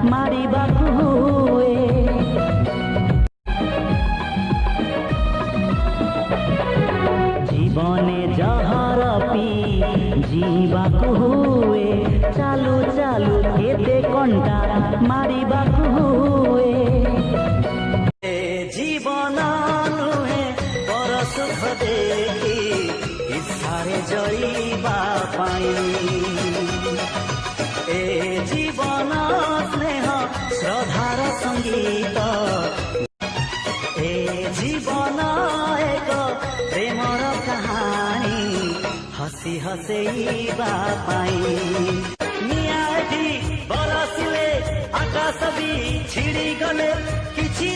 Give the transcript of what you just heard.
ମାରିବାକୁ ହୁଏ। जीवने जहर पी जीवाकू हुए, चालू चालू केते कंटा मारिबाकू हुए। जीवन नुहे पर सुख देखी इच्छारे जईबा पाई। ए जीवन स्नेह श्रद्धार संगीत, ए जीवन एक प्रेमर कहानी हसी हसेइबा पाई। निआठी बरसिले आकाश भी छिड़ी गले किछि